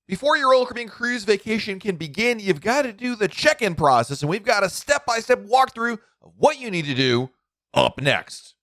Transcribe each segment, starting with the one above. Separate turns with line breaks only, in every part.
Before your Royal Caribbean cruise vacation can begin, you've got to do the check-in process, and we've got a step-by-step walkthrough of what you need to do up next.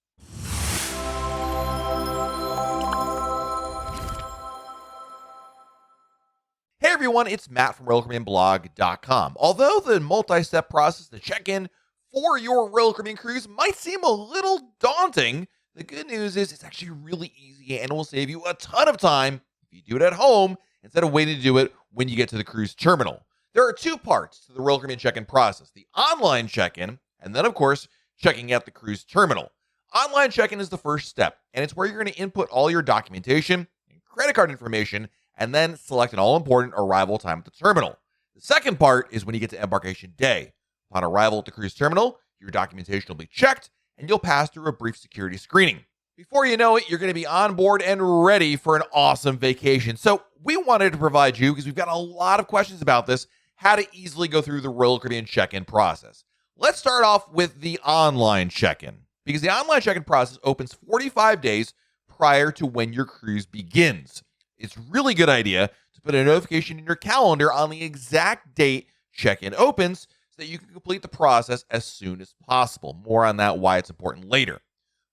Hey everyone, it's Matt from RoyalCaribbeanBlog.com. Although the multi-step process to check in for your Royal Caribbean cruise might seem a little daunting, the good news is it's actually really easy and will save you a ton of time if you do it at home instead of waiting to do it when you get to the cruise terminal. There are two parts to the Royal Caribbean check-in process: the online check-in, and then of course, checking at the cruise terminal. Online check-in is the first step, and it's where you're going to input all your documentation and credit card information, and then select an all-important arrival time at the terminal. The second part is when you get to embarkation day. Upon arrival at the cruise terminal, your documentation will be checked, and you'll pass through a brief security screening. Before you know it, you're going to be on board and ready for an awesome vacation. So we wanted to provide you, because we've got a lot of questions about this, how to easily go through the Royal Caribbean check-in process. Let's start off with the online check-in, because the online check-in process opens 45 days prior to when your cruise begins. It's a really good idea to put a notification in your calendar on the exact date check-in opens so that you can complete the process as soon as possible. More on that, why it's important, later.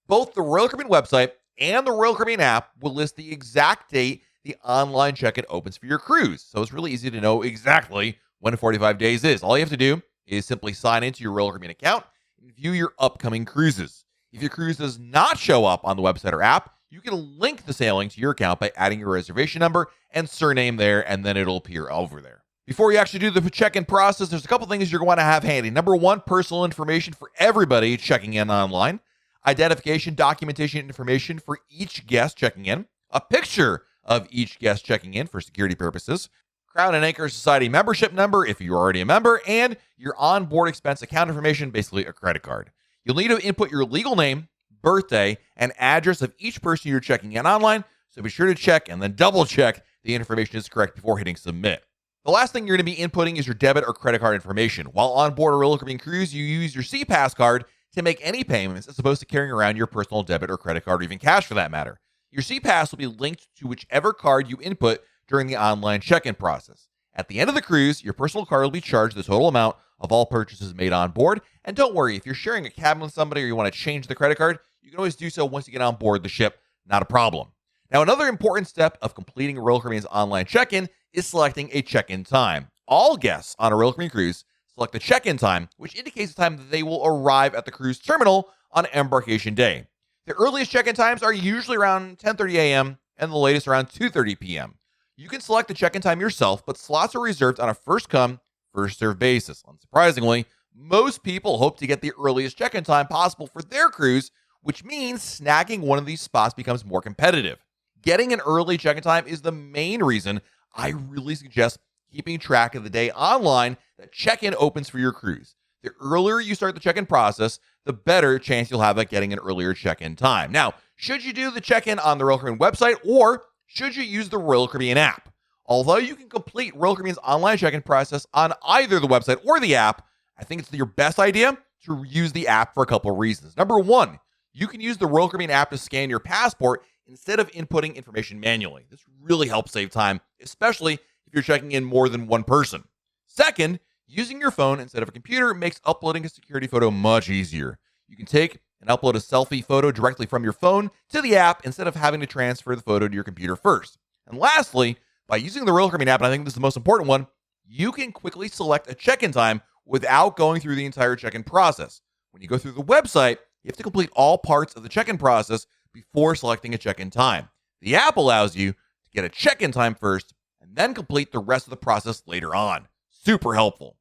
Both the Royal Caribbean website and the Royal Caribbean app will list the exact date the online check-in opens for your cruise. So it's really easy to know exactly when 45 days is. All you have to do is simply sign into your Royal Caribbean account and view your upcoming cruises. If your cruise does not show up on the website or app, you can link the sailing to your account by adding your reservation number and surname there, and then it'll appear over there. Before you actually do the check-in process, there's a couple things you're going to want to have handy. Number one, personal information for everybody checking in online. Identification, documentation information for each guest checking in. A picture of each guest checking in for security purposes. Crown and Anchor Society membership number if you're already a member. And your onboard expense account information, basically a credit card. You'll need to input your legal name, birthday, and address of each person you're checking in online, so be sure to check and then double check the information is correct before hitting submit. The last thing you're going to be inputting is your debit or credit card information. While on board a Royal Caribbean cruise, you use your SeaPass card to make any payments as opposed to carrying around your personal debit or credit card, or even cash for that matter. Your SeaPass will be linked to whichever card you input during the online check-in process. At the end of the cruise, your personal card will be charged the total amount of all purchases made on board. And don't worry, if you're sharing a cabin with somebody or you want to change the credit card, you can always do so once you get on board the ship. Not a problem. Now, another important step of completing Royal Caribbean's online check-in is selecting a check-in time. All guests on a Royal Caribbean cruise select the check-in time, which indicates the time that they will arrive at the cruise terminal on embarkation day. The earliest check-in times are usually around 10:30 a.m. and the latest around 2:30 p.m. You can select the check-in time yourself, but slots are reserved on a first-come, first-served basis. Unsurprisingly, most people hope to get the earliest check-in time possible for their cruise, which means snagging one of these spots becomes more competitive. Getting an early check-in time is the main reason I really suggest keeping track of the day online that check-in opens for your cruise. The earlier you start the check-in process, the better chance you'll have at getting an earlier check-in time. Now, should you do the check-in on the Royal Caribbean website, or should you use the Royal Caribbean app? Although you can complete Royal Caribbean's online check-in process on either the website or the app, I think it's your best idea to use the app for a couple of reasons. Number one, you can use the Royal Caribbean app to scan your passport instead of inputting information manually. This really helps save time, especially if you're checking in more than one person. Second, using your phone instead of a computer makes uploading a security photo much easier. You can take and upload a selfie photo directly from your phone to the app instead of having to transfer the photo to your computer first. And lastly, by using the Royal Caribbean app, and I think this is the most important one, you can quickly select a check-in time without going through the entire check-in process. When you go through the website, you have to complete all parts of the check-in process before selecting a check-in time. The app allows you to get a check-in time first and then complete the rest of the process later on. Super helpful.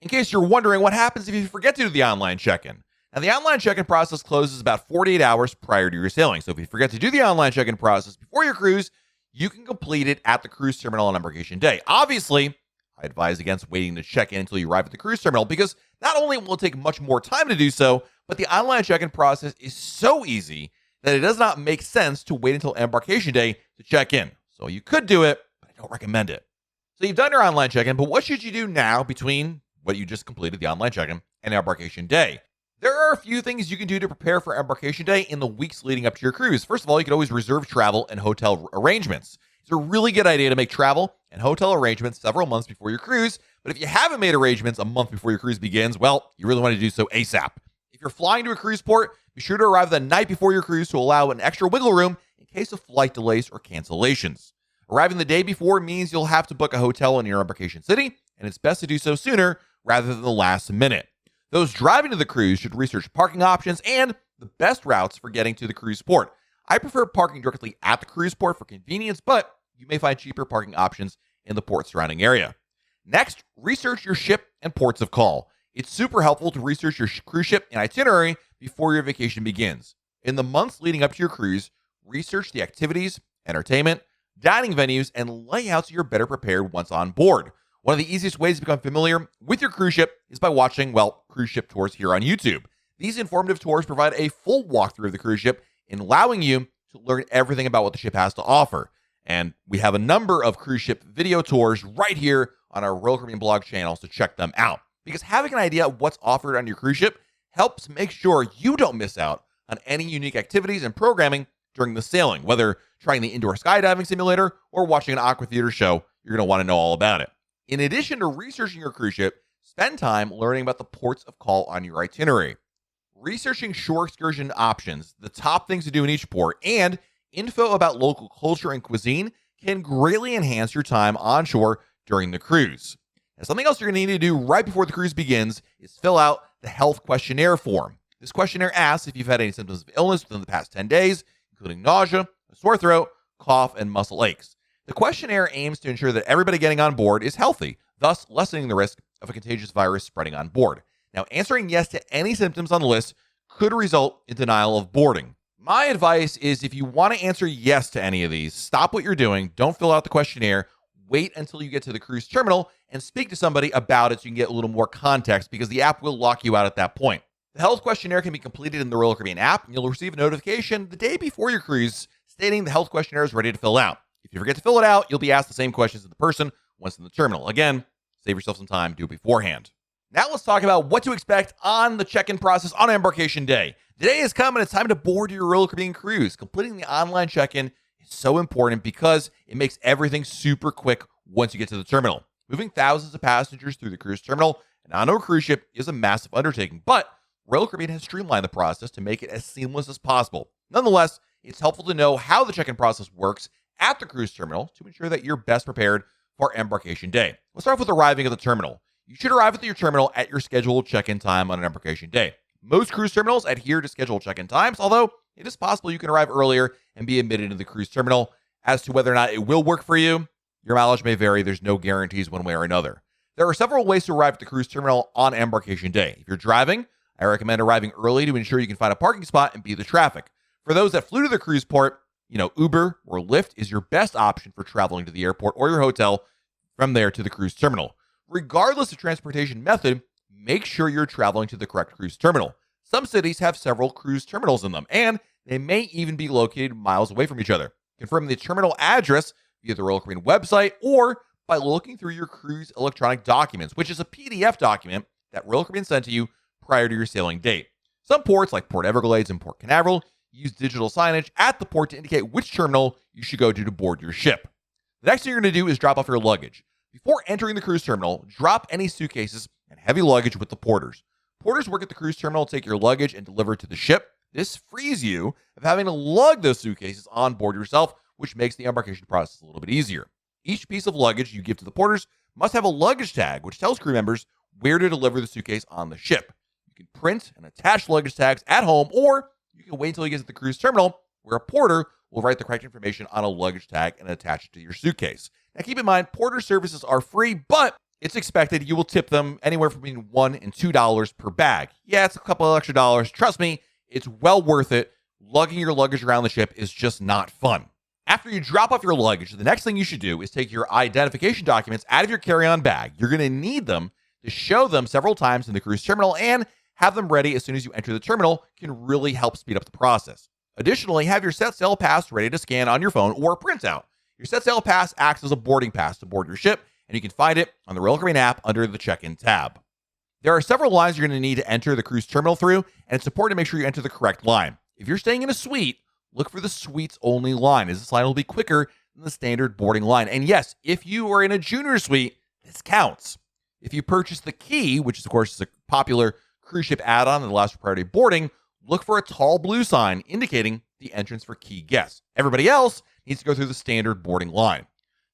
In case you're wondering what happens if you forget to do the online check-in. Now, the online check-in process closes about 48 hours prior to your sailing. So if you forget to do the online check-in process before your cruise, you can complete it at the cruise terminal on embarkation day. Obviously, I advise against waiting to check in until you arrive at the cruise terminal, because not only will it take much more time to do so, but the online check-in process is so easy that it does not make sense to wait until embarkation day to check in. So you could do it, but I don't recommend it. So you've done your online check-in, but what should you do now between what you just completed, the online check-in, and embarkation day? There are a few things you can do to prepare for embarkation day in the weeks leading up to your cruise. First of all, you can always reserve travel and hotel arrangements. It's a really good idea to make travel and hotel arrangements several months before your cruise. But if you haven't made arrangements a month before your cruise begins, well, you really want to do so ASAP. If you're flying to a cruise port, be sure to arrive the night before your cruise to allow an extra wiggle room in case of flight delays or cancellations. Arriving the day before means you'll have to book a hotel in your embarkation city, and it's best to do so sooner rather than the last minute. Those driving to the cruise should research parking options and the best routes for getting to the cruise port. I prefer parking directly at the cruise port for convenience, but you may find cheaper parking options in the port surrounding area. Next, research your ship and ports of call. It's super helpful to research your cruise ship and itinerary before your vacation begins. In the months leading up to your cruise, research the activities, entertainment, dining venues, and layouts so you're better prepared once on board. One of the easiest ways to become familiar with your cruise ship is by watching, cruise ship tours here on YouTube. These informative tours provide a full walkthrough of the cruise ship and allowing you to learn everything about what the ship has to offer. And we have a number of cruise ship video tours right here on our Royal Caribbean blog channel, so check them out. Because having an idea of what's offered on your cruise ship helps make sure you don't miss out on any unique activities and programming during the sailing. Whether trying the indoor skydiving simulator or watching an aqua theater show, you're going to want to know all about it. In addition to researching your cruise ship, spend time learning about the ports of call on your itinerary. Researching shore excursion options, the top things to do in each port, and info about local culture and cuisine can greatly enhance your time on shore during the cruise. Now, something else you're going to need to do right before the cruise begins is fill out the health questionnaire form. This questionnaire asks if you've had any symptoms of illness within the past 10 days, including nausea, a sore throat, cough, and muscle aches. The questionnaire aims to ensure that everybody getting on board is healthy, thus lessening the risk of a contagious virus spreading on board. Now, answering yes to any symptoms on the list could result in denial of boarding. My advice is if you want to answer yes to any of these, stop what you're doing, don't fill out the questionnaire, wait until you get to the cruise terminal and speak to somebody about it so you can get a little more context because the app will lock you out at that point. The health questionnaire can be completed in the Royal Caribbean app, and you'll receive a notification the day before your cruise stating the health questionnaire is ready to fill out. If you forget to fill it out, you'll be asked the same questions as the person once in the terminal. Again, save yourself some time, do it beforehand. Now let's talk about what to expect on the check-in process on embarkation day. The day has come and it's time to board your Royal Caribbean cruise. Completing the online check-in is so important because it makes everything super quick once you get to the terminal. Moving thousands of passengers through the cruise terminal and onto a cruise ship is a massive undertaking, but Royal Caribbean has streamlined the process to make it as seamless as possible. Nonetheless, it's helpful to know how the check-in process works at the cruise terminal to ensure that you're best prepared for embarkation day. Let's start with arriving at the terminal. You should arrive at your terminal at your scheduled check-in time on an embarkation day. Most cruise terminals adhere to scheduled check-in times, although it is possible you can arrive earlier and be admitted into the cruise terminal. As to whether or not it will work for you, your mileage may vary. There's no guarantees one way or another. There are several ways to arrive at the cruise terminal on embarkation day. If you're driving, I recommend arriving early to ensure you can find a parking spot and beat the traffic. For those that flew to the cruise port, Uber or Lyft is your best option for traveling to the airport or your hotel from there to the cruise terminal. Regardless of transportation method, make sure you're traveling to the correct cruise terminal. Some cities have several cruise terminals in them, and they may even be located miles away from each other. Confirm the terminal address via the Royal Caribbean website or by looking through your cruise electronic documents, which is a PDF document that Royal Caribbean sent to you prior to your sailing date. Some ports, like Port Everglades and Port Canaveral, use digital signage at the port to indicate which terminal you should go to board your ship. The next thing you're going to do is drop off your luggage. Before entering the cruise terminal, drop any suitcases and heavy luggage with the porters. Porters work at the cruise terminal to take your luggage and deliver it to the ship. This frees you of having to lug those suitcases on board yourself, which makes the embarkation process a little bit easier. Each piece of luggage you give to the porters must have a luggage tag, which tells crew members where to deliver the suitcase on the ship. You can print and attach luggage tags at home, or you can wait until you get to the cruise terminal, where a porter will write the correct information on a luggage tag and attach it to your suitcase. Now, keep in mind, porter services are free, but it's expected you will tip them anywhere from between $1 and $2 per bag. Yeah, it's a couple of extra dollars. Trust me, it's well worth it. Lugging your luggage around the ship is just not fun. After you drop off your luggage, the next thing you should do is take your identification documents out of your carry-on bag. You're going to need them to show them several times in the cruise terminal, and have them ready as soon as you enter the terminal can really help speed up the process. Additionally, have your set sail pass ready to scan on your phone or print out. Your set sail pass acts as a boarding pass to board your ship, and you can find it on the Royal Caribbean app under the check-in tab. There are several lines you're going to need to enter the cruise terminal through, and it's important to make sure you enter the correct line. If you're staying in a suite, look for the suites only line, as this line will be quicker than the standard boarding line. And yes, if you are in a junior suite, this counts. If you purchase the key, which is, of course, is a popular cruise ship add-on that allows for priority boarding, look for a tall blue sign indicating the entrance for key guests. Everybody else needs to go through the standard boarding line.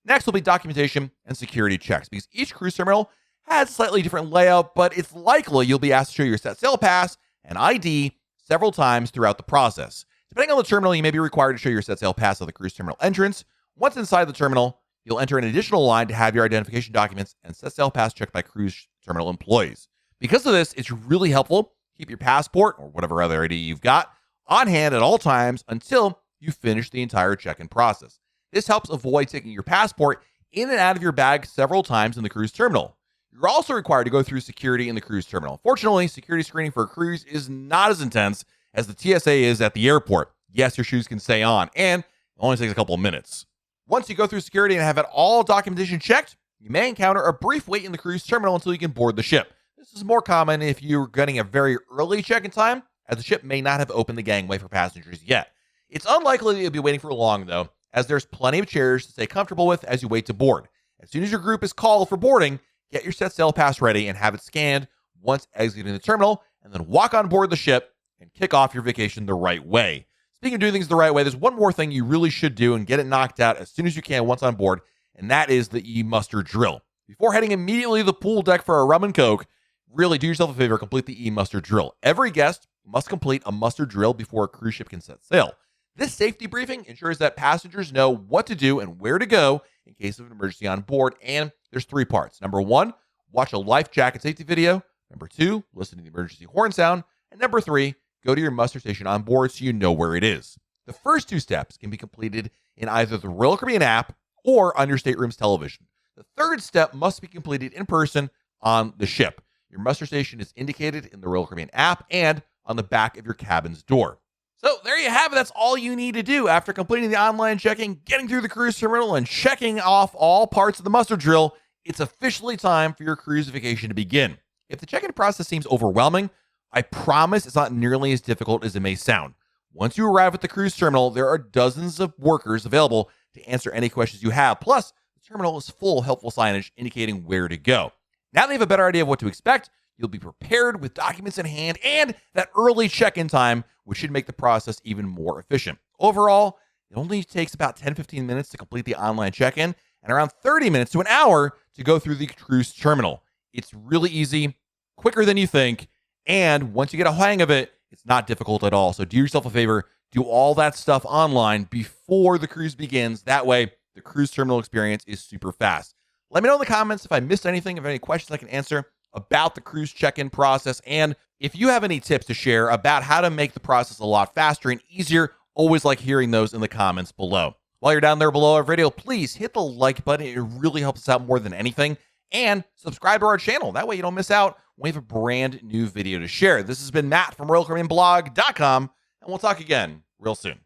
Next will be documentation and security checks, because each cruise terminal has a slightly different layout, but it's likely you'll be asked to show your set sail pass and ID several times throughout the process. Depending on the terminal, you may be required to show your set sail pass at the cruise terminal entrance. Once inside the terminal, you'll enter an additional line to have your identification documents and set sail pass checked by cruise terminal employees. Because of this, it's really helpful to keep your passport or whatever other ID you've got on hand at all times until you finish the entire check-in process. This helps avoid taking your passport in and out of your bag several times in the cruise terminal. You're also required to go through security in the cruise terminal. Fortunately, security screening for a cruise is not as intense as the TSA is at the airport. Yes, your shoes can stay on, and it only takes a couple of minutes. Once you go through security and have it all documentation checked, you may encounter a brief wait in the cruise terminal until you can board the ship. This is more common if you're getting a very early check-in time, as the ship may not have opened the gangway for passengers yet. It's unlikely that you'll be waiting for long, though, as there's plenty of chairs to stay comfortable with as you wait to board. As soon as your group is called for boarding, get your set sail pass ready and have it scanned once exiting the terminal, and then walk on board the ship and kick off your vacation the right way. Speaking of doing things the right way, there's one more thing you really should do and get it knocked out as soon as you can once on board, and that is the e-muster drill. Before heading immediately to the pool deck for a rum and coke, really do yourself a favor, complete the e-muster drill. Every guest must complete a muster drill before a cruise ship can set sail. This safety briefing ensures that passengers know what to do and where to go in case of an emergency on board, and there's 3 parts. Number 1, watch a life jacket safety video. Number 2, listen to the emergency horn sound. And number 3, go to your muster station on board so you know where it is. The first 2 steps can be completed in either the Royal Caribbean app or on your stateroom's television. The third step must be completed in person on the ship. Your muster station is indicated in the Royal Caribbean app and on the back of your cabin's door. So there you have it. That's all you need to do after completing the online check-in, getting through the cruise terminal, and checking off all parts of the muster drill. It's officially time for your cruise vacation to begin. If the check-in process seems overwhelming, I promise it's not nearly as difficult as it may sound. Once you arrive at the cruise terminal, there are dozens of workers available to answer any questions you have. Plus, the terminal is full of helpful signage indicating where to go. Now that you have a better idea of what to expect, you'll be prepared with documents in hand and that early check-in time, which should make the process even more efficient. Overall, it only takes about 10-15 minutes to complete the online check-in and around 30 minutes to an hour to go through the cruise terminal. It's really easy, quicker than you think, and once you get a hang of it, it's not difficult at all. So do yourself a favor, do all that stuff online before the cruise begins. That way, the cruise terminal experience is super fast. Let me know in the comments if I missed anything, if I have any questions I can answer about the cruise check-in process, and if you have any tips to share about how to make the process a lot faster and easier. Always like hearing those in the comments below. While you're down there below our video, please hit the like button. It really helps us out more than anything. And subscribe to our channel. That way you don't miss out when we have a brand new video to share. This has been Matt from RoyalCaribbeanBlog.com, and we'll talk again real soon.